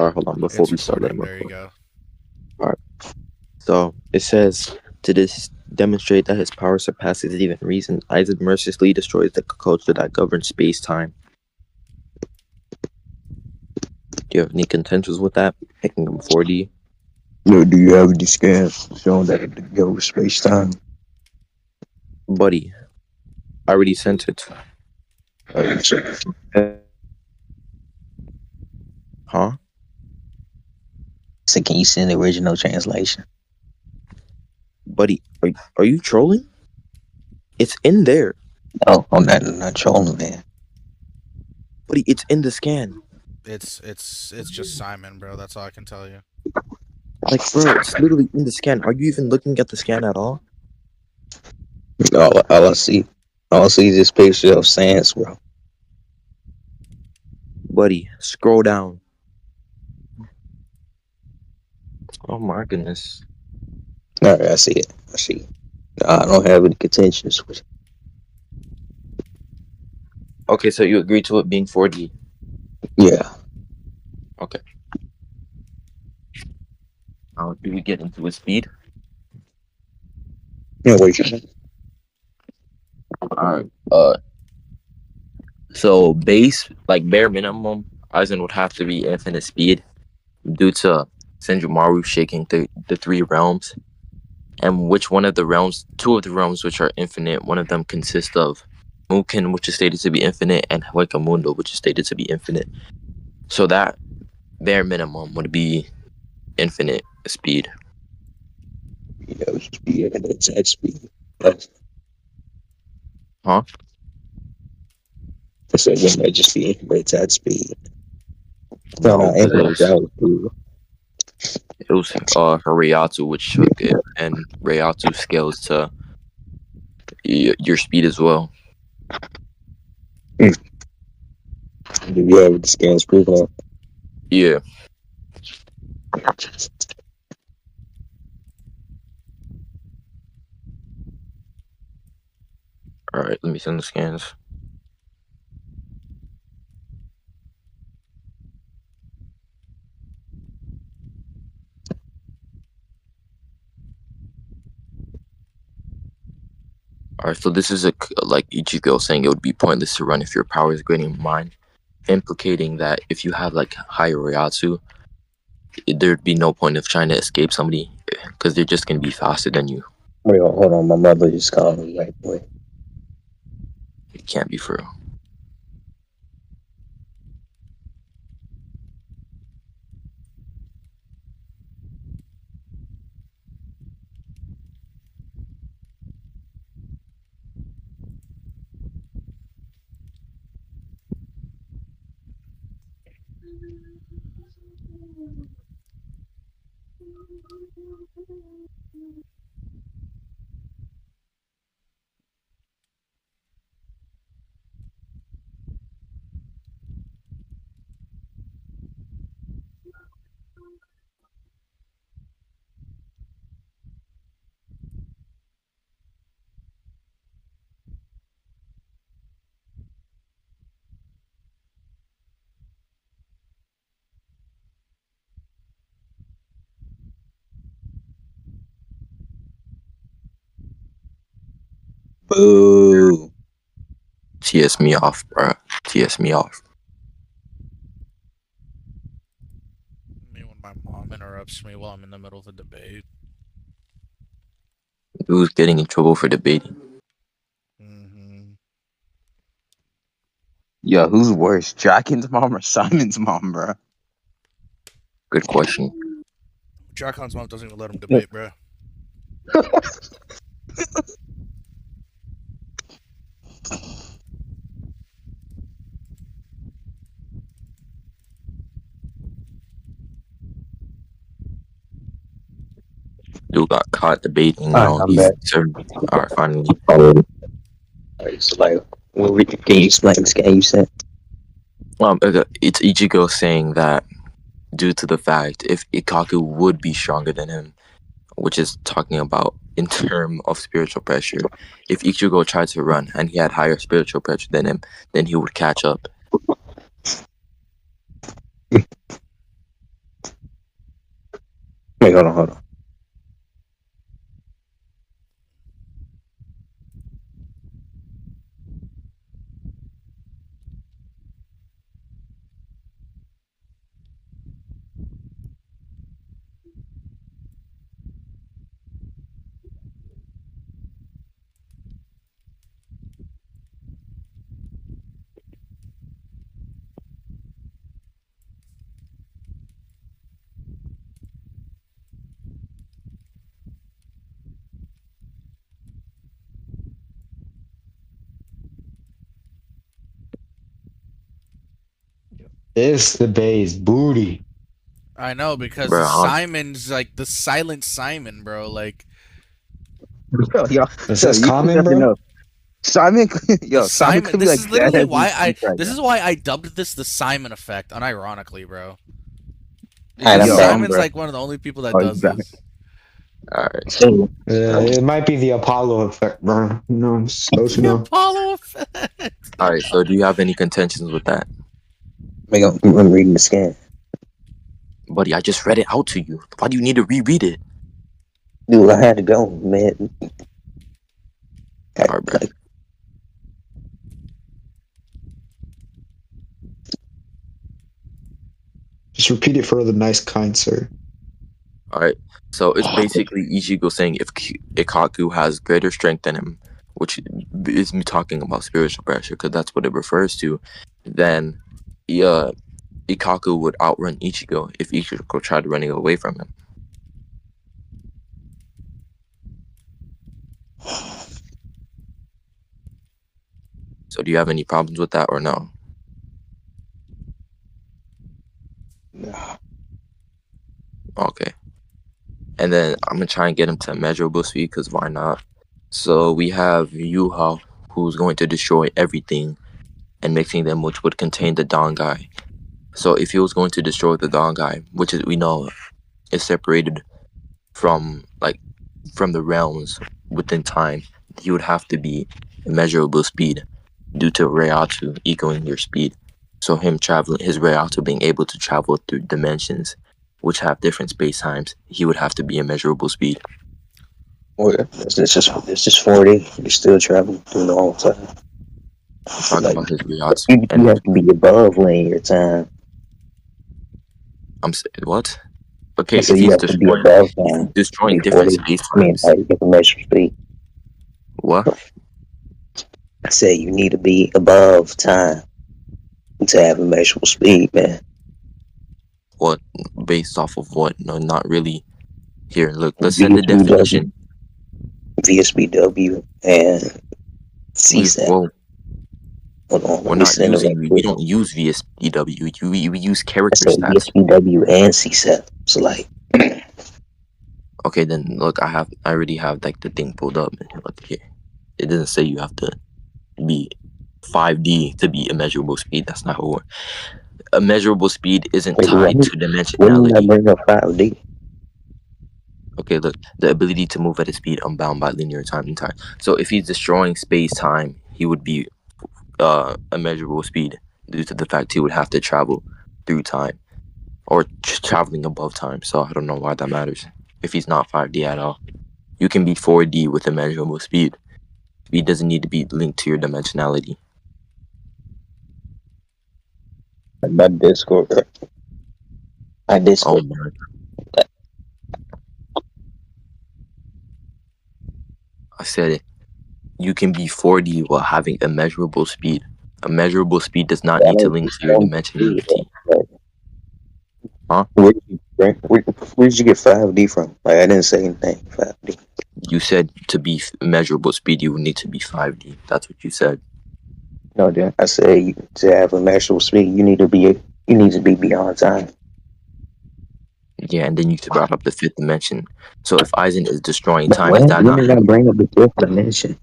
Alright, hold on. Before It's we start, let recording. him There you record. go. Alright. So it says to demonstrate that his power surpasses even reason, Isaac mercilessly destroys the culture that governs space-time. Do you have any contentions with that? Making him 4D? Yo, do you have any scans showing that it goes space time? Buddy, I already sent it. Huh? So can you send the original translation? Buddy, are you trolling? It's in there. Oh, I'm not trolling, man. Buddy, it's in the scan. It's just Simon, bro. That's all I can tell you. Like, bro, it's literally in the scan. Are you even looking at the scan at all? All I see is this picture of Sans, bro. Buddy, scroll down. Oh my goodness. All right, I see it. I see it. I don't have any contentions with it. Okay, so you agree to it being 4D. Yeah. Okay. Do we get into his speed? Yeah, wait. Alright. So base, like bare minimum, Aizen would have to be infinite speed due to Senjumaru shaking the three realms. And which one of the realms, two of the realms which are infinite, one of them consists of Mukin, which is stated to be infinite, and Huecamundo, which is stated to be infinite. So that bare minimum would be infinite speed. Yeah, that's at speed. Huh? I said, wouldn't that just be it's at speed? No, because Cool. it was Hariatsu which took it, and Reiatsu scales to your speed as well. Do you have the scans proof on? Yeah. Alright, let me send the scans. Alright, so this is like Ichigo saying it would be pointless to run if your power is greater than mine, implicating that if you have like higher Reiatsu, there'd be no point of trying to escape somebody because they're just gonna be faster than you. Wait, hold on. My mother just called me right away. It can't be for real. Boo. TS me off, bruh. TS me off. Me when my mom interrupts me while I'm in the middle of a debate. Who's getting in trouble for debating? Mm-hmm. Yo, who's worse, Draken's mom or Simon's mom, bro? Good question. Jackon's mom doesn't even let him debate, bro. Dude got caught debating. Alright, Now I'm he's back. served. Alright, finally. Alright, so like, can you explain the scan you sent? It's Ichigo saying that due to the fact if Ikaku would be stronger than him, which is talking about in term of spiritual pressure, if Ichigo tried to run and he had higher spiritual pressure than him, then he would catch up. Wait, hold on. This the base booty. I know because the bro. Simon's like the silent Simon, bro. Like Yo, Is yo, this you common, just to bro? know. Simon, the yo, Simon Simon. could be This like is dead literally as we why I. speak right This now. is why I dubbed this the Simon effect, unironically, bro. Alright, Because I'm Yo, back. Simon's bro. like one of the only people that Oh, you does back. this. All right, So, It might be the Apollo effect, bro. You know, I'm supposed to The know. Apollo effect. all right. So, do you have any contentions with that, I'm reading the scan. buddy? I just read it out to you. Why do you need to reread it? Dude, I had to go, man. All right, bro. Like, Just repeat it for the nice, kind sir. All right. So it's basically Ichigo saying if Ikaku has greater strength than him, which is me talking about spiritual pressure, because that's what it refers to, then Ikaku would outrun Ichigo if Ichigo tried running away from him. So do you have any problems with that or no? Okay. And then I'm gonna try and get him to measurable speed, because why not? So we have Yuha, who's going to destroy everything and mixing them, which would contain the Dangai. So if he was going to destroy the Dangai, which is we know is separated from from the realms within time, he would have to be immeasurable speed due to Reiatsu equaling your speed. So him traveling, his Reiatsu being able to travel through dimensions which have different space times, he would have to be immeasurable speed. it's just 40. You're still traveling through the whole time. I'm talking Like, about his Reiatsu, you and have to be above linear time. I'm saying what? Okay, So you have to be above if he's time. destroying Before different they, space I mean, times, you get the measure speed. what? I said you need to be above time to have immeasurable speed, man. What? Based off of what? No, not really. Here, look. Let's send the VSBW, definition. VSBW, and We CSAT. well, Hold on, let we're me not send it using. right We quick. don't use VSBW. We use I character said stats. VSBW and CSAT. So like, Okay, then look. I already have like the thing pulled up. Look here. It doesn't say you have to be 5D to be immeasurable speed. That's not how it works. Immeasurable speed isn't wait, tied to wouldn't that dimensionality. bring up 5D? Okay, look, the ability to move at a speed unbound by linear time and time. So if he's destroying space time, he would be immeasurable speed due to the fact he would have to travel through time or traveling above time. So I don't know why that matters. If he's not 5D at all, you can be 4D with immeasurable speed. Speed doesn't need to be linked to your dimensionality. My Discord. My Oh Discord. my! I said it. You can be 4D while having immeasurable speed. Immeasurable speed does not I need to don't link to your dimensionality. Huh? Where did you get 5D from? Like, I didn't say anything. 5D. You said to be immeasurable speed, you would need to be 5D. That's what you said. No, then I said to have immeasurable speed, you need to be beyond time. Yeah, and then you brought up the fifth dimension. So if Aizen is destroying But time, does that when not did I have? bring up the fifth dimension?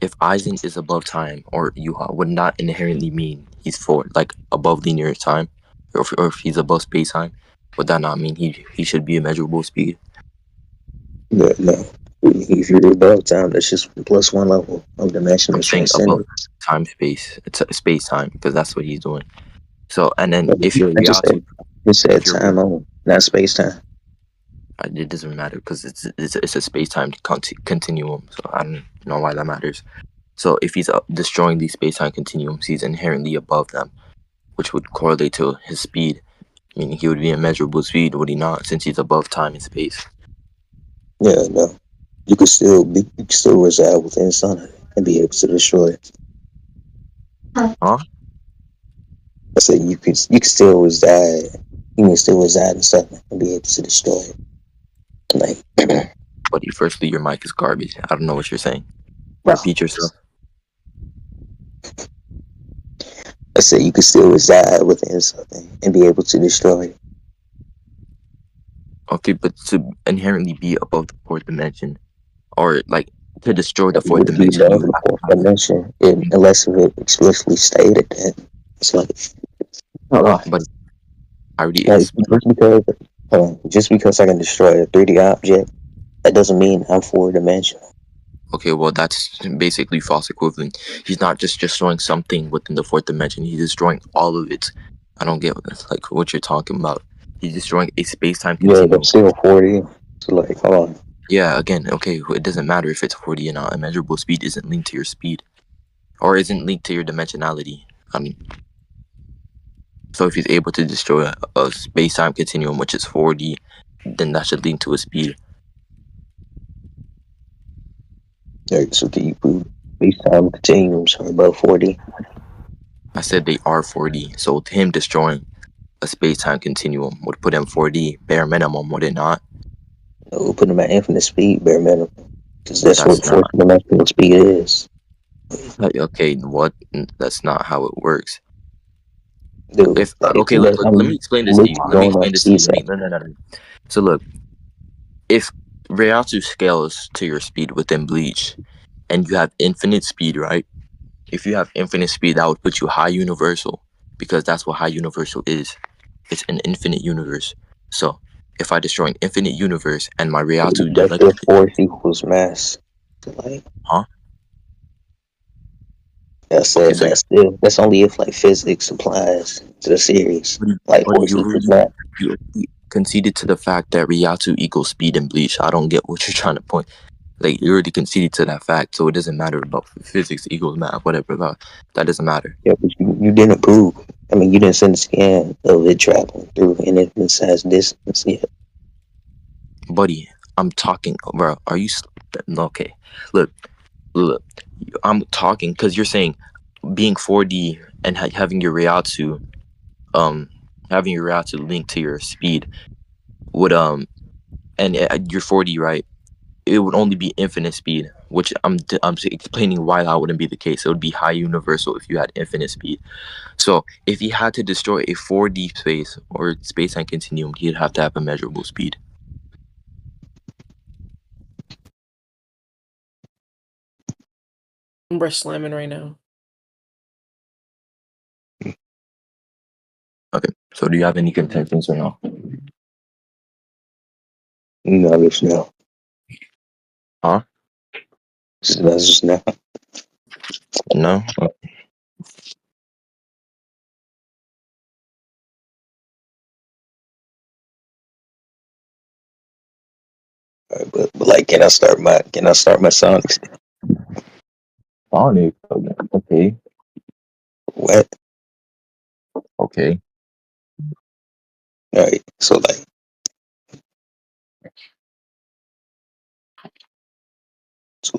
If Aizen is above time, or Yuha would not inherently mean he's like above linear time, or if he's above space time, would that not mean he should be immeasurable speed? No. If you're above time, that's just plus one level of dimensional I'm saying above transcendence. time space. It's space time because that's what he's doing. So and then But if you're I just Ryatsu, said if you're time on, not space time. It doesn't matter because it's a space time continuum. So I don't know why that matters. So if he's destroying these space time continuums, he's inherently above them, which would correlate to his speed. Meaning he would be immeasurable speed, would he not? Since he's above time and space. Yeah, no. You could still reside within something and be able to destroy it. Huh? I said you can still reside. You can still reside in something and be able to destroy it. Like, Buddy, firstly, your mic is garbage. I don't know what you're saying. bro, Repeat yourself. I said you can still reside within something and be able to destroy it. Okay, but to inherently be above the fourth dimension, or like to destroy the You fourth would be dimension, you above would the have fourth to have. dimension unless it explicitly stated that. It's like, But I already like explained. just because I can destroy a 3D object, that doesn't mean I'm four dimensional. Okay, well that's basically false equivalent. He's not just destroying something within the fourth dimension. He's destroying all of it. I don't get like what you're talking about. He's destroying a space-time Yeah, continuum. that's still 40. So like, hold on. Yeah, again, okay, it doesn't matter if it's 40 or not. Immeasurable speed isn't linked to your speed, or isn't linked to your dimensionality. I mean, so if he's able to destroy a space-time continuum, which is 4D, then that should link to his speed. Alright, so can you prove space-time continuums are above 40? I said they are 4D, so him destroying a space-time continuum would put him 4D, bare minimum, would it not? No, we'll put them at infinite speed, bare minimum. Because that's what That's not. fourth dimensional speed is. Okay, what? That's not how it works. Dude, If like, okay, look, let me explain this to you. Let me going explain up this to you. CSAT. No. So look, if Reatu scales to your speed within Bleach, and you have infinite speed, right? If you have infinite speed, that would put you high universal, because that's what high universal is. It's an infinite universe. So if I destroy an infinite universe and my Reatu That's if directly, force equals mass. So, like, huh? I Okay, said so that's only if like physics applies to the series. Like but force equals mass. you conceded to the fact that Reatu equals speed in Bleach. I don't get what you're trying to point. Like you already conceded to that fact, so it doesn't matter about physics equals math, whatever. That doesn't matter. Yeah, but you didn't prove. I mean, you didn't send a scan of it traveling through an infinite size distance yet. Buddy, I'm talking, bro. Are you okay? Look, I'm talking because you're saying being 4D and having your Reatsu, having your Reatsu linked to your speed would and you're 4D, right? It would only be infinite speed, which I'm explaining why that wouldn't be the case. It would be high universal if you had infinite speed. So if he had to destroy a 4D space or space-time continuum, he'd have to have immeasurable speed. I'm breast slamming right now. Okay. So do you have any contentions or no? No, there's no. Huh? That's just not. No. But like, can I start my Sonics? Sonic. Okay. What? Okay. All right. So like,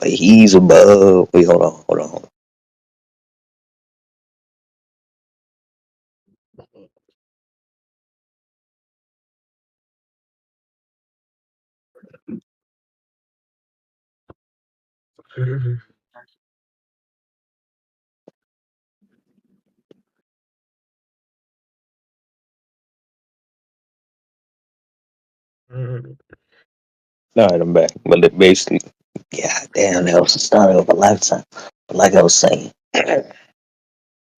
he's above. Wait, hold on. All right, I'm back. But basically, yeah, damn, that was the start of a lifetime. But like I was saying,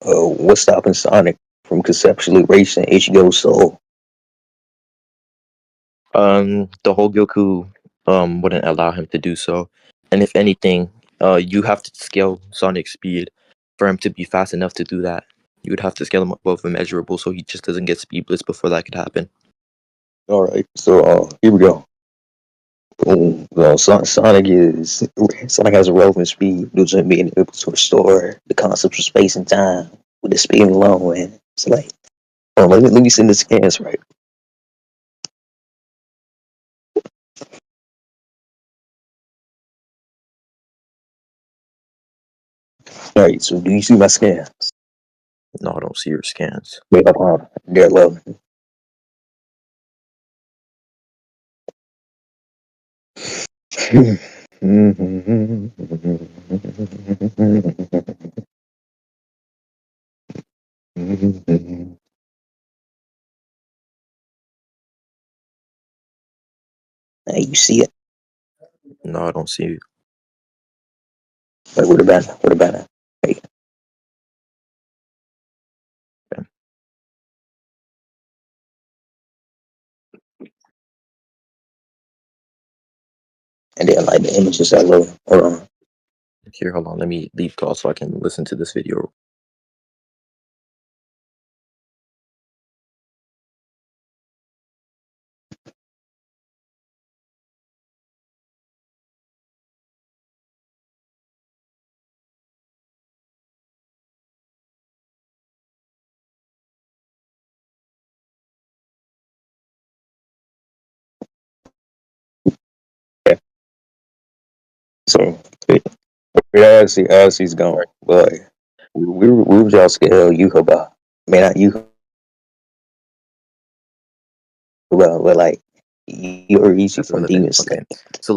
what's stopping Sonic from conceptually racing Ichigo's soul? The whole Goku wouldn't allow him to do so. And if anything, you have to scale Sonic's speed for him to be fast enough to do that. You would have to scale him above immeasurable so he just doesn't get speed blitz before that could happen. All right, so here we go. Well, Sonic has a relevant speed due to being able to restore the concepts of space and time with the speed alone. And it's like, oh, let me send the scans right. All right, so do you see my scans? No, I don't see your scans. Wait, hold on. They're low. Hey, you see it? No, I don't see it. Wait, what about it? What about it? Hey, Okay. and then like the images are low. Hold on. Here, hold on. Let me leave call so I can listen to this video. Yeah. So as he's gone, boy, we was all scared you about. I mean, not you about, but like you're easy That's from relevant. Demon Slayer. Okay. So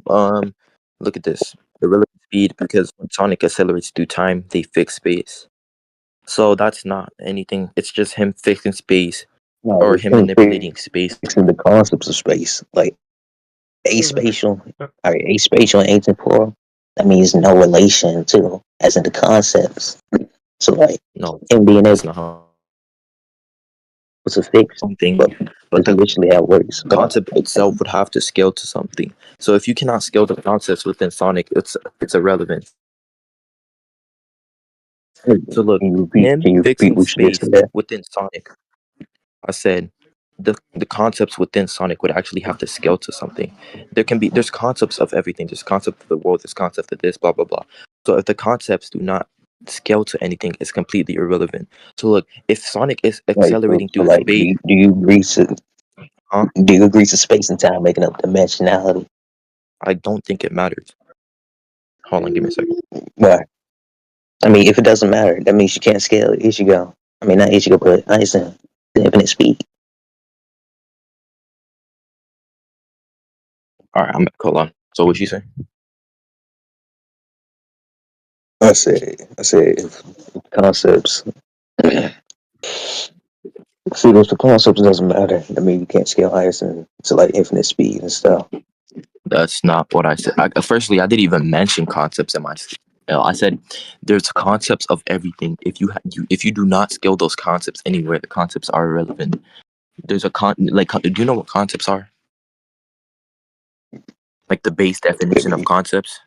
um, look at this. The relative speed, because when Sonic accelerates through time, they fix space. So that's not anything. It's just him fixing space No, or it's him him manipulating space. fixing the concepts of space, like aspatial, aspatial and atemporal. That means no relation to, as in the concepts. So like No, him being that's able not how to fix, something. but But it's the literally how it works. Hold on. concept itself would have to scale to something. So if you cannot scale the concepts within Sonic, it's irrelevant. So look, him Can you repeat fixing what you just space said? within Sonic, I said the concepts within Sonic would actually have to scale to something. There's concepts of everything. There's concept of the world. There's concept of this. Blah blah blah. So if the concepts do not scale to anything, it's completely irrelevant. So look, if Sonic is Like, so, accelerating so through like, space, huh? do you agree to space and time making up dimensionality? I don't think it matters. Hold on, give me a second. Why? I mean, if it doesn't matter, that means you can't scale it. Ichigo. I mean, not Ichigo, but Einstein. The infinite speed. All right, I'm back. Hold on. So what you say? I said, if concepts. See, those the concepts doesn't matter. I mean, you can't scale Einstein to like infinite speed and stuff. That's not what I said. Firstly, I didn't even mention concepts in my. I said there's concepts of everything. If you do not scale those concepts anywhere, the concepts are irrelevant. There's a do you know what concepts are? Like the base definition of concepts.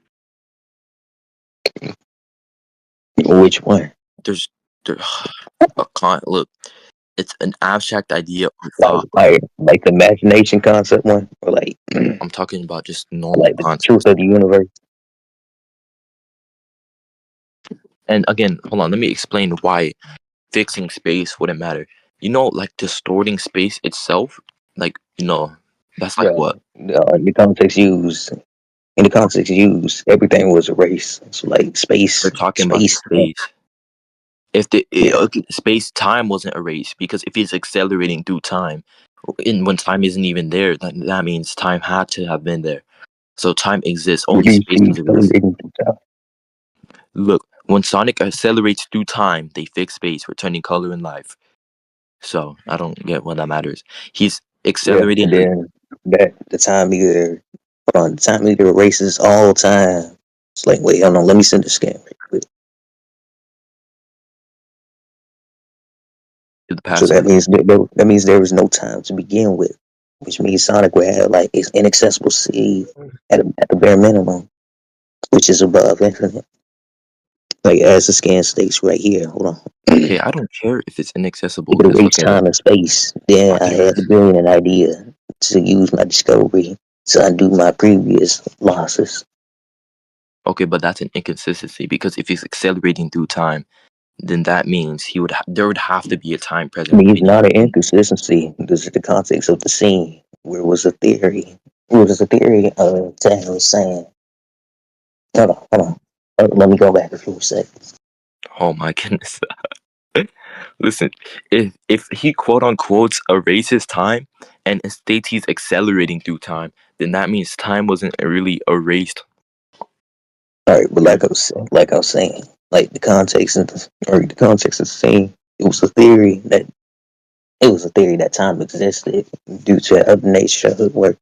Which one? There's there, a look. It's an abstract idea or Like, thought. like the imagination concept one, or like, I'm talking about just normal like the truth concepts. of the universe. And again, hold on. Let me explain why fixing space wouldn't matter. Like distorting space itself, that's like Yeah, what in the context used, everything was erased. So like we're talking about. space. Space. If Yeah, space time wasn't erased, because if it's accelerating through time, and when time isn't even there, that means time had to have been there. So time exists. what Only do you space see exists. accelerating through time? Look, when Sonic accelerates through time, they fix space, returning color and life. So I don't get what that matters. He's Yeah, accelerating and then that the time meter erases all time. It's like, wait, hold on, let me send the scan right quick. to the So past. that means there was no time to begin with, which means Sonic would have like its inaccessible speed at the bare minimum, which is above infinite. Like as the scan states right here. Hold on. Okay, I don't care if it's inaccessible. It Just look erased at it. time and space. Then I I care. had the brilliant idea to use my discovery to undo my previous losses. Okay, but that's an inconsistency because if he's accelerating through time, then that means there would have to be a time I present mean, it's when he not an inconsistency. This is the context of the scene. Where was the theory? Where was the theory of Tan was saying? Hold on. Let me go back a few seconds. Oh my goodness. Listen, if he quote unquote erases time and states he's accelerating through time, then that means time wasn't really erased. All right, but like I was saying, like the context of the context of the scene, it was a theory that time existed due to other nature of the work.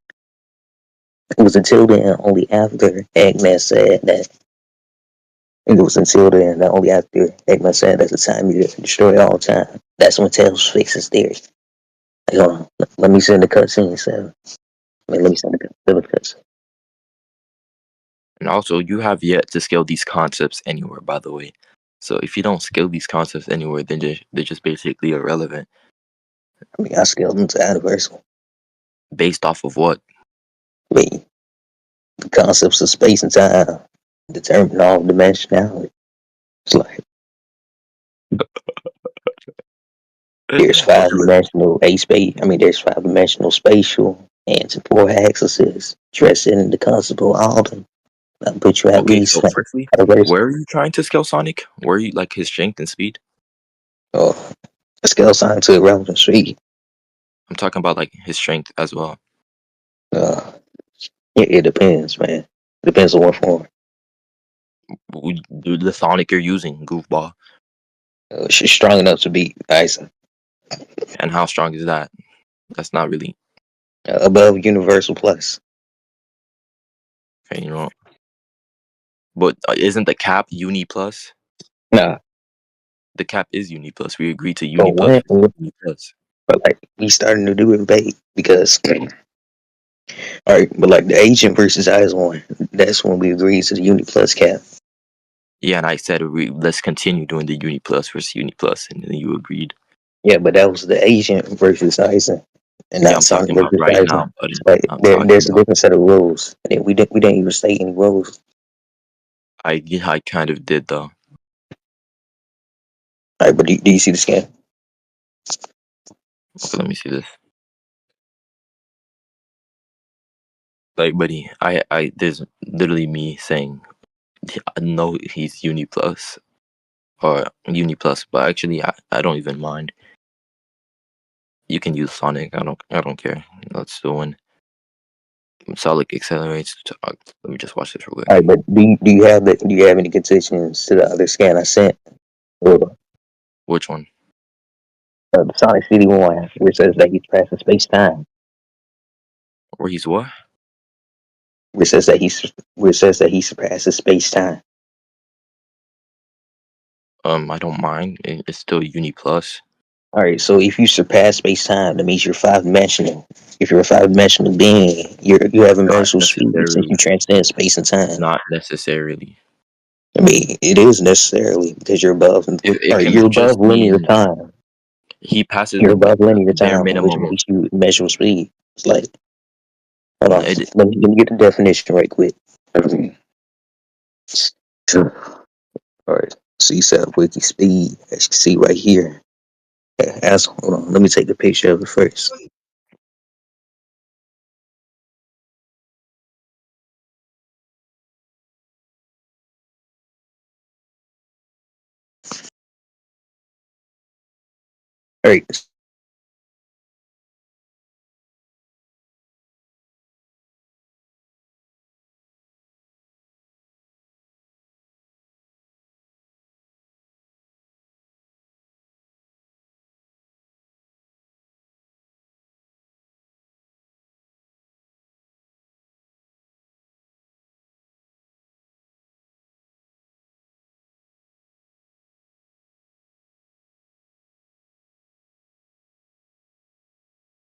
It was until then, only after Eggman said that. And it was until then that only after Eggman said that the time you destroy all time. That's when Tails fixed his theory. Like, hold on, let me send the cutscene. So, let me send the cutscene. And also, you have yet to scale these concepts anywhere, by the way. So if you don't scale these concepts anywhere, then they're just basically irrelevant. I mean, I scaled them to universal. Based off of what? I mean, the concepts of space and time determine all dimensionality. It's like there's five Okay, dimensional a space. I mean, there's five dimensional spatial and temporal axes. Dressing in the concept of all them. I'll put you at okay. least So like firstly, universal. where are you trying to scale Sonic? Where are you like his strength and speed? Oh, a scale sign to irrelevant speed. I'm talking about like his strength as well. Uh, it depends, man. Depends on what form. The Sonic you're using, goofball. She's strong enough to beat Ice. And how strong is that? That's not really, Above Universal Plus. okay, you know. But isn't the cap Uni Plus? Nah, The cap is Uni Plus. We agreed to but Uni Plus versus Uni Plus. but like we starting to do it bait because all right, but like the agent versus Eyes one, that's when we agreed to the Uni Plus cap. Yeah, and I said let's continue doing the Uni Plus versus Uni Plus, and then you agreed. Yeah, but that was the agent versus Eisen, and Yeah, not I'm Sonic talking about versus right now, Eisen. buddy. It's like I'm talking there's a about. different set of rules, and we didn't even state any rules. I kind of did though. All right, but do you see the scan? Okay, let me see this. Like, buddy, there's literally me saying no, he's Uni Plus or Uni Plus, but actually, I don't even mind. You can use Sonic. I don't care. Let's do one. Solid accelerates. Let me just watch this real All quick. right, but do you have any contentions to the other scan I sent? Or, Which one? the Sonic City one, where it says that he's passing space time. Where he's what? Where it says that he surpasses space time. I don't mind. It's still Uni Plus. All right, so if you surpass space time, that means you're five dimensional. If you're a five dimensional being, you have Not immeasurable speed since you necessarily. transcend space and time. Not necessarily. I mean, it is necessarily because you're above. It Or can you're above just linear mean time. he passes You're above linear bare time, which minimum of. makes you immeasurable speed. It's like, hold on, It, let me get the definition right quick. Sure. All right, so you said wiki speed, as you can see right here. Hold on, let me take the picture of it first. All right,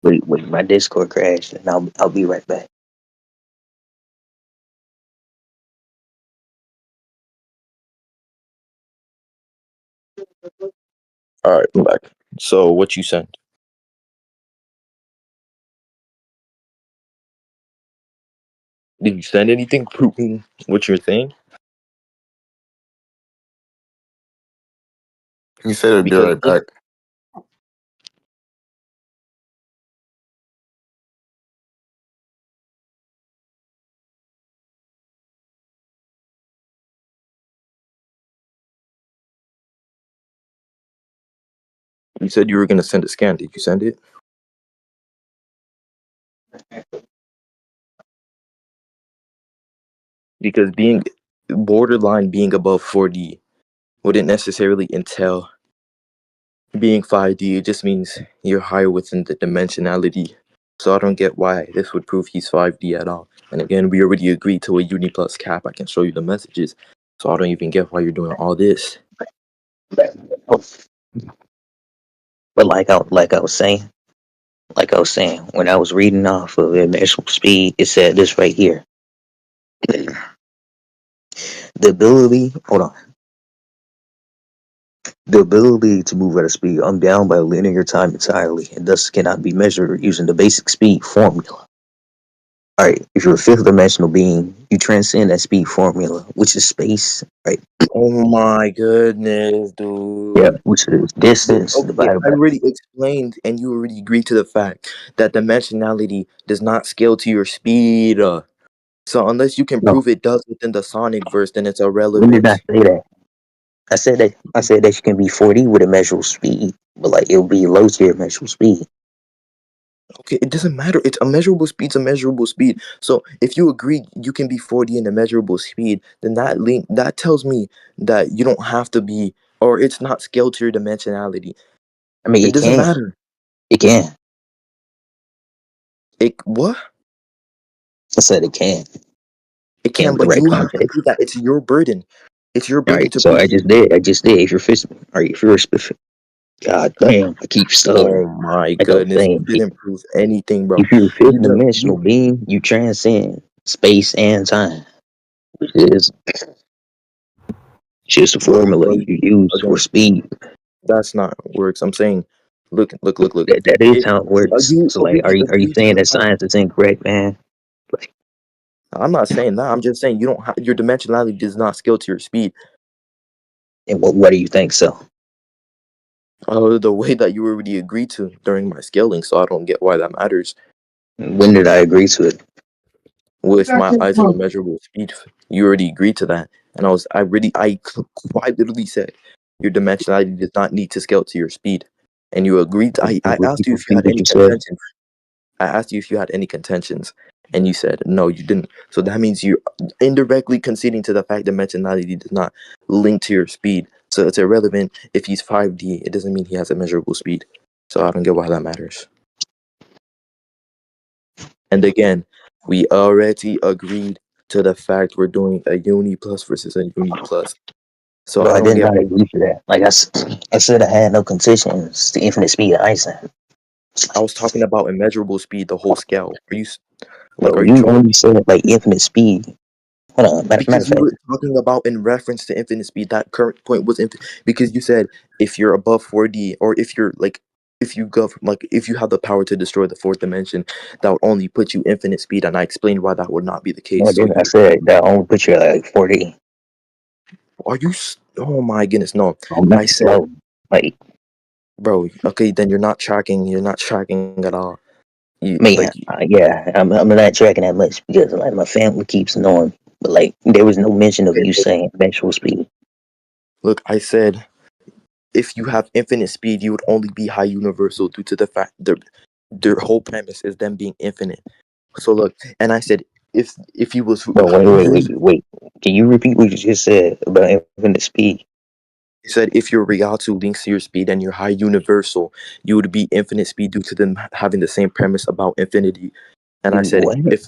wait, my Discord crashed, and I'll be right back. all right, I'm back. So what you sent? Did you send anything proving what you're saying? He said it'd be Because right back. you said you were gonna send a scan. Did you send it? Because being borderline being above 4D wouldn't necessarily entail being 5D. It just means you're higher within the dimensionality. So I don't get why this would prove he's 5D at all. And again, we already agreed to a uni plus cap. I can show you the messages. So I don't even get why you're doing all this. But like I was saying, when I was reading off of immeasurable speed, it said this right here: the ability. Hold on. The ability to move at a speed unbound by linear time entirely, and thus cannot be measured using the basic speed formula. Alright, if you're a fifth dimensional being, you transcend that speed formula, which is space, right? Oh my goodness, Yeah, dude. which is distance Okay, divided I by. already explained and you already agreed to the fact that dimensionality does not scale to your speed. So unless you can No, prove it does within the Sonic verse, then it's when did I irrelevant. say that? I said that you can be 40 with a measurable speed, but like it'll be low tier measurable speed. Okay, it doesn't matter. It's a measurable speed's a measurable speed. So if you agree you can be 40 in a measurable speed, then that tells me that you don't have to be, or it's not scaled to your dimensionality. I mean, It it doesn't can, matter. it can. It what? I said it can. It It can can, with the but right you have to context. prove that. It's your burden. It's your All burden right, to so prove I it. just did. I just did. If you're fist, all right, if you're a God damn, I keep Oh stuttering. my Like I was goodness, you saying, didn't prove anything, bro. if you're a fifth You just dimensional you being, you transcend space and time, which is just a look, formula bro. you use for Again, speed. that's not works. I'm saying, look. That is If how it works. you So like, already are you agreed to saying the that fact, science is incorrect, man? Like, I'm not saying that. I'm just saying you don't have your dimensionality does not scale to your speed. and what do you think so? The way that you already agreed to during my scaling, so I don't get why that matters. When did I agree to it? With my eyes in the measurable speed, you already agreed to that, and I quite literally said your dimensionality does not need to scale to your speed, and you agreed. I asked you if you Repeat had what any you said. contentions. I asked you if you had any contentions, and you said no, you didn't. So that means you're indirectly conceding to the fact dimensionality does not link to your speed. So it's irrelevant if he's 5D. It doesn't mean he has a measurable speed. So I don't get why that matters. And again, we already agreed to the fact we're doing a uni plus versus a uni plus. So Bro, I I don't did get not why. agree to that. Like I said, I had no contentions to infinite speed of Einstein. I was talking about immeasurable speed, the whole scale. Are Bro, you you trolling? only said like infinite speed. Hold on, matter of Because you fact, were talking about in reference to infinite speed, that current point was infinite. Because you said if you're above 4D, or if you're like, if you go from, like, if you have the power to destroy the fourth dimension, that would only put you infinite speed. And I explained why that would not be the no, I case. So didn't. I you said that only put you at like 40. oh my goodness, no. I'm I not said, slow. Like, bro, okay, then you're not tracking. You're not tracking at all. You I mean, like, yeah, I'm not tracking that much because like my family keeps knowing. But like, there was no mention of okay, you saying eventual speed. look, I said if you have infinite speed, you would only be high universal due to the fact their whole premise is them being infinite. So look, and I said if he was But used, wait. Can you repeat what you just said about infinite speed? he said if your Rialto links to your speed and you're high universal, you would be infinite speed due to them having the same premise about infinity. And I said What? if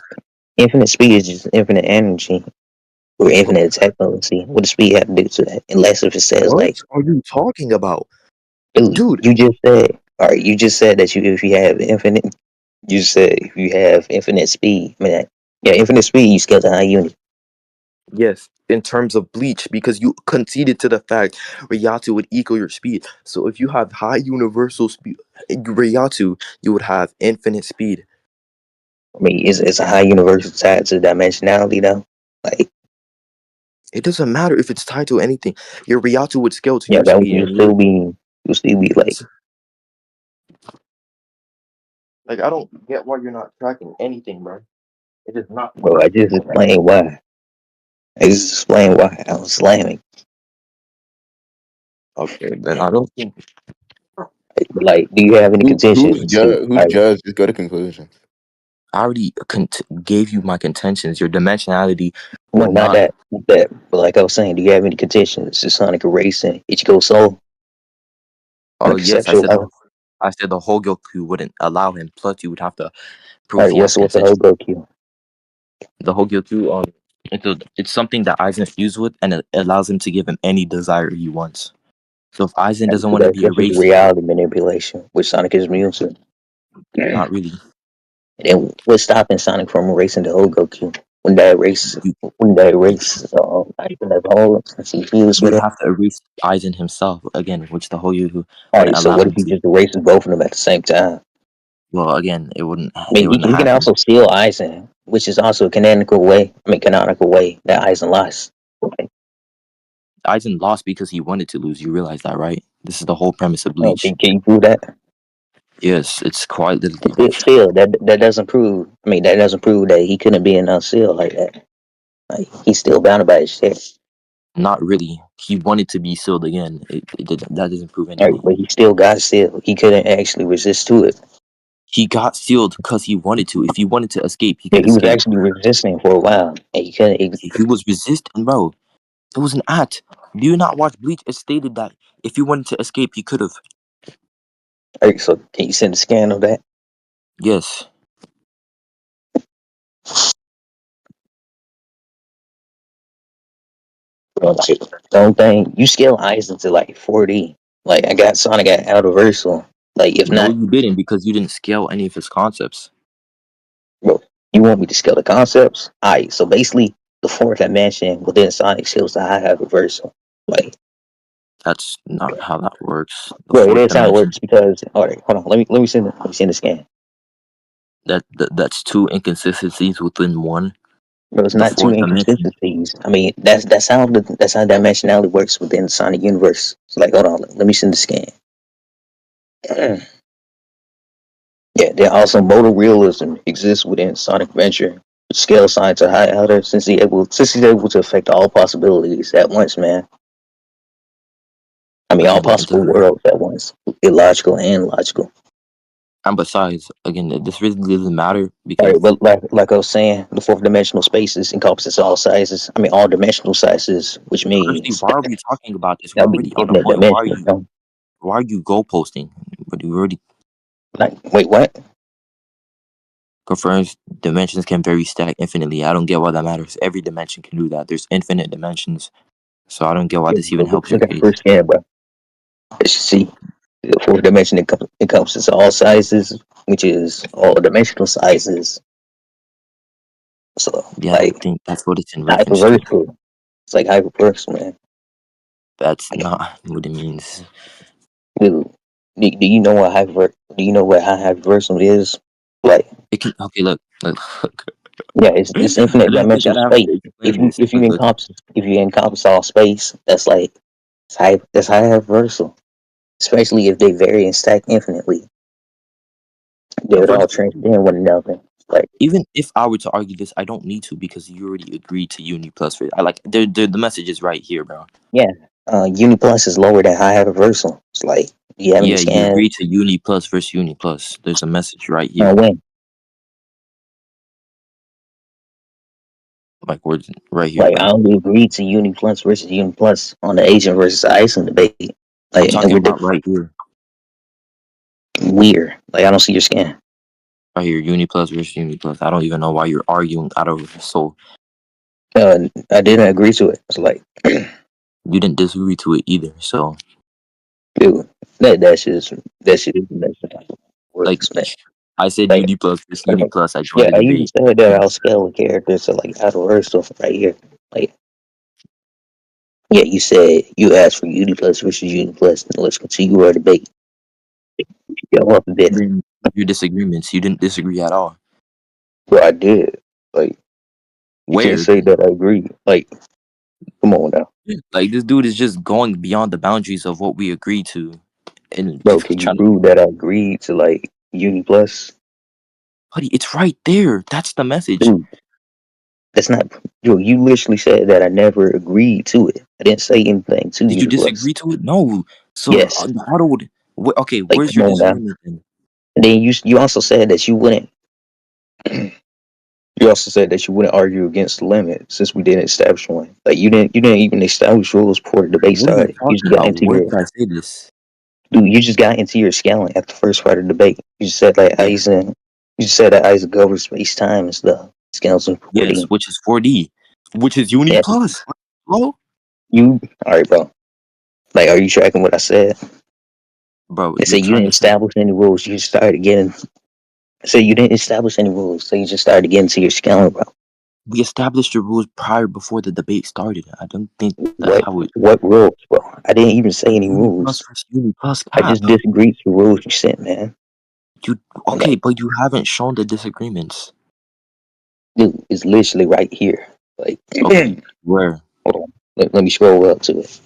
Infinite speed is just infinite energy or infinite attack potency. What does speed have to do to that? Unless if it says what like, are you talking about, dude, dude? you just said, all right, you just said that you if you have infinite, you said if you have infinite speed, I mean, yeah, infinite speed, you scale to high unit. Yes, in terms of bleach, because you conceded to the fact Rayatu would equal your speed. So if you have high universal speed, Rayatu, you would have infinite speed. I mean, it's a high universal tied to dimensionality though. Like, It doesn't matter if it's tied to anything. Your Riatu would scale to yeah, your that speed, you and still be you still be like, like I don't get why you're not tracking anything, bro. It does not bro. work. I just explained why. I just explained why I was slamming. Okay, then I don't think Like, do you have any Who's contentions to judge? Who's like, judge? Just go to conclusion. I already gave you my contentions. Your dimensionality well, would not not. that, but like I was saying, do you have any contentions to Sonic erasing Ichigo Soul on Oh a yes, conceptual level? I said the whole Goku wouldn't allow him. Plus, you would have to All prove right, he has what's the whole consensus. Goku? The whole Goku, it's something that Aizen fused with, and it allows him to give him any desire he wants. So if Aizen Right, doesn't so want to that's be just erased, reality manipulation, which Sonic is immune to. not really. And what's stopping Sonic from erasing the whole Goku? You When that race, not even as a whole, since he fused you with would it. have to erase Aizen himself again, which the whole Goku All wouldn't right, so allow what if him he to. just erases both of them at the same time? Well, again, it wouldn't I mean, he can happen. also steal Aizen, which is also a canonical way. I mean, canonical way that Aizen lost. Like, Aizen lost because he wanted to lose. You realize that, right? This is the whole premise of oh, Bleach. can you prove that? Yes, it's quite literally. Still, that doesn't prove. I mean, that doesn't prove that he couldn't be an unsealed like that. Like, he's still bound by his shit. Not really. He wanted to be sealed again. That doesn't prove Right, anything. but he still got sealed. He couldn't actually resist to it. He got sealed because he wanted to. If he wanted to escape, he Yeah, could he was escape. actually resisting for a while, and he couldn't. He was resisting, bro. It was an act. Do you not watch Bleach? It stated that if he wanted to escape, he could have. Right, so can you send a scan of that? Yes. Like, don't think you scale Aizen to like 4D. Like, I got Sonic at Universal. Like, if No, not, you didn't because you didn't scale any of his concepts. bro, you want me to scale the concepts? Alright, so basically, the fourth dimension within Sonic scales the high reversal. Like, That's not how that works. The bro, it fourth is how it dimension. works because. All right, hold on. Let me send the scan. That's two inconsistencies within one. Bro, it's The not two fourth dimension. inconsistencies. I mean, that's how dimensionality works within the Sonic universe. It's like, hold on, let me send the scan. Yeah, there also modal realism exists within Sonic Adventure. Scale science are high outer since he's able to affect all possibilities at once, man. I mean all Again, it possible doesn't. worlds at once. Illogical and logical. And besides, again, this really doesn't matter Alright, because but like I was saying, the fourth dimensional spaces encompasses all sizes. I mean all dimensional sizes, which firstly, means why are we talking about this? We're that'll be already on the infinite point. dimensions, no? Why are you goalposting? But you already Like wait, what? confirms dimensions can vary stack infinitely. I don't get why that matters. Every dimension can do that. There's infinite dimensions. So I don't get why Yeah, this even helps your look at the case. first scan, bro. As you see, the fourth dimension encompasses all sizes, which is all dimensional sizes. So Yeah, I don't like think that's what it's in reference to. hypervertical. It's like hyperverse, man. That's not what it means. Dude, do you know what do you know what hyperversal is? Like, It can okay. Look. yeah, it's I infinite didn't think dimensional I'd have space. to explain this, If you but look, encompass all space, that's like that's hyperversal. Especially if they vary and stack infinitely, they would all first, transcend one another. Like, even if I were to argue this, I don't need to because you already agreed to uni plus. I like the message is right here, bro. yeah, uni plus is lower than high hyperversal. It's like, do you have any Yeah, you scans? agreed to uni plus versus uni plus. There's a message right On here. when? Like words right here, Like, bro. I only agreed to uni plus versus uni plus on the Asian versus Iceland debate. I'm Like, and talking about right here. weird. Like, I don't see your scan. Right here, uni plus versus uni plus. I don't even know why you're arguing out of so I didn't agree to it. It's like, you didn't disagree to it either. So dude, that shit is that's the type of like works, man. I said Like, uni plus versus uni okay. plus. I joined Yeah, the I even debate. said that I'll scale the characters to like out of her stuff right here. Like, yeah, you said you asked for uni plus versus uni plus, and let's continue our debate. Go up a bit. Then your disagreements. You didn't disagree at all. Bro, I did. Like, you can't Where? say that I agree. Like, come on now. Like this dude is just going beyond the boundaries of what we agreed to, and Bro, can you trying to. prove that I agreed to, like, Uni Plus? Buddy, it's right there. That's the message. Dude, that's not. Yo, you literally said that I never agreed to it. I didn't say anything to Did you Uni Plus. disagree to it? No. So Yes. how do? Okay, Like, where's come your on now. disagreement then? And then you also said that you wouldn't. You also said that you wouldn't argue against the limit since we didn't establish one. Like you didn't even establish rules before the debate What are you started. You talking just got about? into Where your did I say this? dude. You just got into your scaling at the first part of the debate. You just said like Where? Eisen. You just said that Eisen governs space time and stuff. Scales in Yes, 4D. which is 4D, which is Uni Yeah, Plus. Hello, you all right, bro? Like, are you tracking what I said? bro. I You're said you trying didn't to say establish any rules. You just started getting. I said you didn't establish any rules, so you just started getting to your scaling, bro. we established the rules prior before the debate started. I don't think that's What how it. what rules, bro? I didn't even say any Uni Plus rules. versus Uni Plus I cap. just disagreed with the rules you sent, man. You okay? Like, But you haven't shown the disagreements. dude, it's literally right here. Like, Okay, where? hold on. Let me scroll up to it.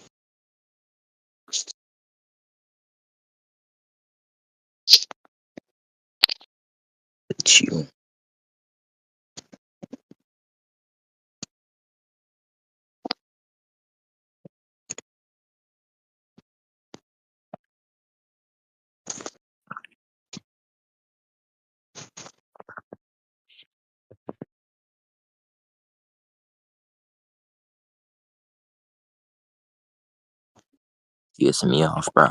It's you. You pissing me off, bro.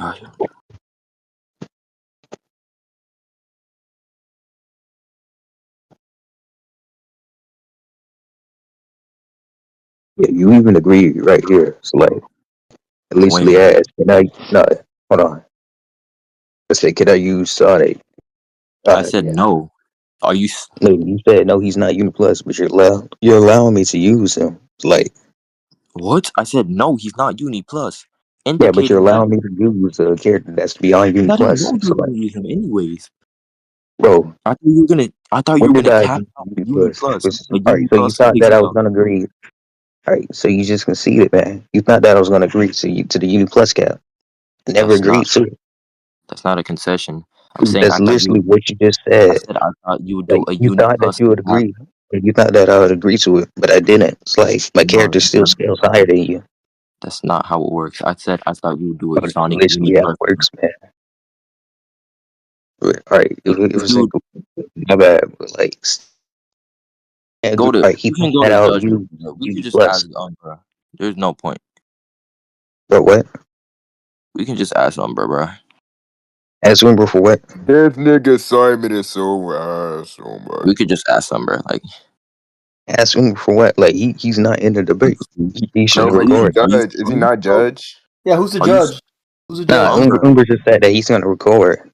Yeah, you even agree right here. So like, at least Where? asked, can I? No, hold on. Let's say, can I use Sonic? I said Yeah. no. Are you? No, you said no. He's not Uniplus, but you're allowing me to use him. It's like, What? I said no. He's not Uni Plus, yeah, but you're indicating that. allowing me to use a character that's beyond I didn't Uniplus. know you So were like, gonna use him anyways. bro, I thought you were gonna. I thought you when were did gonna I cap use out Uni Uniplus? Plus. But All right, Uni so you Plus thought picks that I it was up. gonna agree. All right, so you just conceded, man. You thought that I was gonna agree to the Uniplus cap. I never That's agreed not. to it. That's not a concession. I'm saying That's I thought literally you. what you just I said. said I thought you would do Like, a you Uni thought that Plus you would cap. agree. You thought that I would agree to it, but I didn't. It's like my No, character still scales higher than you. that's not how it works. I said I thought you would do a But Sonic Uni literally how Plus. it works, man. But, all right, it This was dude, my bad. But like, all go to. right, he We can pointed go that to out. judgment. We could You just plus. ask bro. There's no point. But what? We can just ask bro. Ask Wimber for what? This nigga Simon is so ass. Oh my. We could just ask bro. Like, Ask Wimber for what? Like, he's not in the debate. He No, shouldn't but he's record. judge. Is he not Oh, judge? yeah, who's the Are you judge? Who's the Nah, judge? bro? Wimber just said that he's gonna record.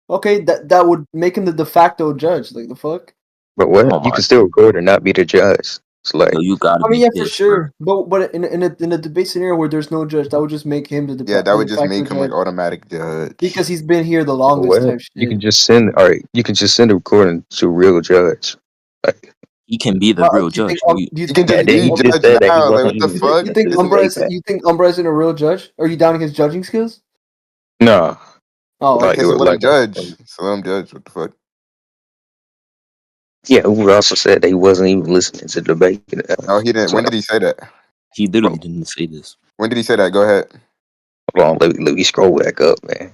Okay, that would make him the de facto judge. Like the fuck? But what? Oh You my. can still record and not be the judge. It's like, Yo, you gotta I mean, be yeah, for pissed, bro. sure. But in a debate scenario where there's no judge, that would just make him the Yeah, that the would de just facto make him like judge automatic judge. because he's been here the but longest what? type You shit. can just send. All right, you can just send a recording to a real judge. Like, He can be the real Do you think judge. You, do you He can think yeah, just then be he okay, just judge said that he now. Like wasn't what the even fuck? you listening think to the This Umbra debate, is man. you think Umbra is in a real judge? Are you doubting his judging skills? No, Oh, okay, like, so okay. let him like, judge. So let him judge. What the fuck? yeah. Who also said that he wasn't even listening to the debate? No, he didn't. So, When did he say that? he literally bro, didn't say this. When did he say that? Go ahead. hold on, let me scroll back up, man.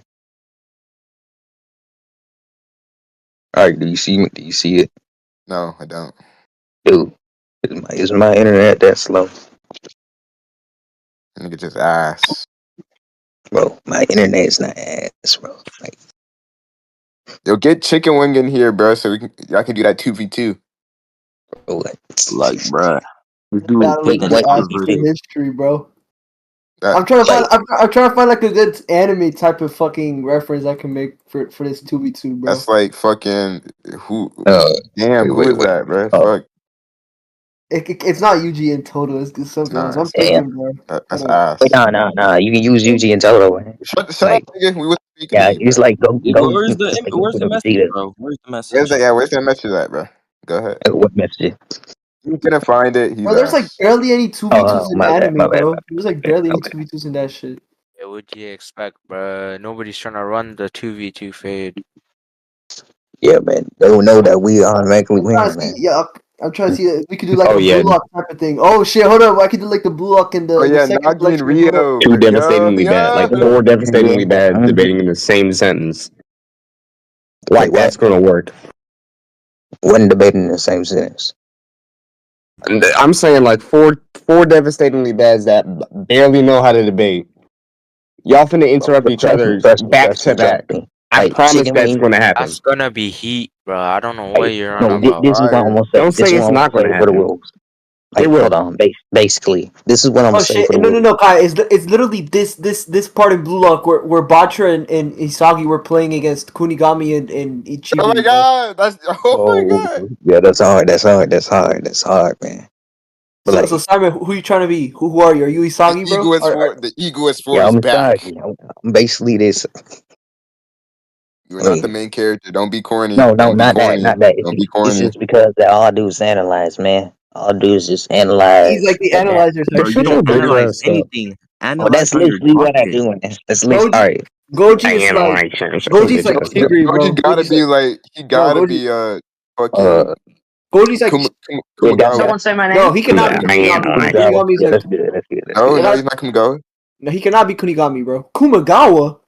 All right, do you see me? Do you see it, No, I don't. dude? Is my internet that slow, Nigga just ass. bro? My internet is not ass, bro. Like, Yo, get chicken wing in here, bro. So I can do that 2v2. bro, like, Like, bruh, this dude Battling taking the what it did he asses say? in perverted. history, bro. That I'm trying to find. Like, I'm trying to find like a good anime type of fucking reference I can make for this 2v2, bro. that's like fucking who? uh, Damn, who is wait. that, bro? Oh, Fuck. It's not Yuji in total. It's something else. Nah, I'm damn. thinking, bro. that's Hold ass. Nah. You can use Yuji and Toto, man. Shut up, Like, nigga. We was speaking to yeah, you, bro. it's like go. Where's It's the like go where's put the up message, Vegeta. bro? Where's the Where's message? that? Yeah, where's that message at, bro? Go ahead. What message? He's gonna find it. He's Bro, there's like ass. barely any 2v2s in My bad, anime, my bad, bro. There's like barely my any bad. 2v2s in that shit. Yeah, what do you expect, bro? Nobody's trying to run the 2v2 fade. Yeah, man. They will know that we automatically I'm trying win, to man. see, yeah, I'm trying to see if we could do like Oh, a yeah. blue lock type of thing. Oh shit, hold up, I could do like the blue lock in Oh the yeah, second Nagi and selection. Hold up. Rio. Two Yo, devastatingly bad. Like yo. 4 devastatingly Yeah. bad debating in the same sentence. Like That's what? gonna work. Wasn't debating in the same sentence. I'm saying like four devastatingly bads that barely know how to debate. Y'all finna interrupt each other back to back. Me. I Like, promise chicken that's wing. gonna happen. That's gonna be heat, bro. I don't know Like, what you're on no, about. this is what I'm Fire. gonna say. Don't This say is what it's I'm not gonna gonna say for the happen. rules. Like, It will. hold on. Basically, this is what I'm Oh gonna say shit! for the No, rules. Kai. It's literally this part in Blue Lock where Batra and Isagi were playing against Kunigami and Ichigo. Oh my god, that's oh my god. Yeah, that's hard, man. But So, like, so Simon, who you trying to be? Who are you? Are you Isagi, bro? The egoist four yeah, is I'm back. sorry. I'm basically this. You're I not the mean, main character. Don't be corny. no, Don't be not that, corny. not that. Don't be It's corny. just because that all I do is analyze, man. All I do is just analyze. He's like the That. analyzer type Bro, you shit. Shut your don't dirty analyze ass up. anything. Oh, Analyze that's how you're literally what I talking. do. That's literally all right. Goji I is am like like Goji's like Tigri, bro. Goji gotta Goji's be like, like he no, gotta Goji. be Uh, fucking Goji's like yeah, that, Kumagawa. Say my no, name. he cannot be I am Kunigami. like Kunigami's yeah, like that's good. That's good. That's No, good. no, he's not Kumagawa. no, he cannot be Kunigami, bro. Kumagawa,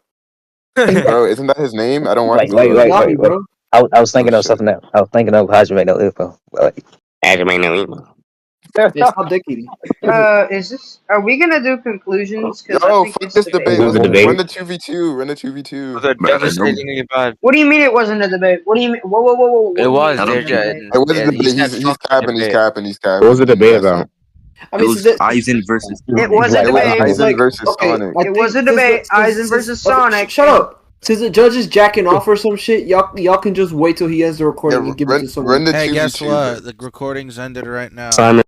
Bro, isn't that his name? I don't watch Wait, Kunigami, wait. bro. I was Oh thinking of shit. something else. I was thinking of Hajime no Ippo. Like, Yeah, stop dictating. Is this? Are we gonna do conclusions? Because I Yo, think fuck it's this debate. debate. Was Let's a debate? run the 2v2. Run the 2v2. They're Bro, no, devastatingly bad. What do you mean it wasn't a debate? What do you mean? Whoa, whoa, whoa, whoa! What It do you mean was. it I They're don't wasn't a think debate? It wasn't yeah, a he debate. said He's fuck the capping. He's debate. capping. He's capping. What was the He debate messing. about? I it mean, was Aizen versus It Sonic. was a like, debate. wow. Aizen like versus okay, Sonic. It was a debate. Aizen versus Sonic. Shut up. Since the judge is jacking off or some shit, y'all can just wait till he ends the Yeah, recording and give it to someone. run the Hey, guess 2v2, bro. what? The recording's ended right now. Simon.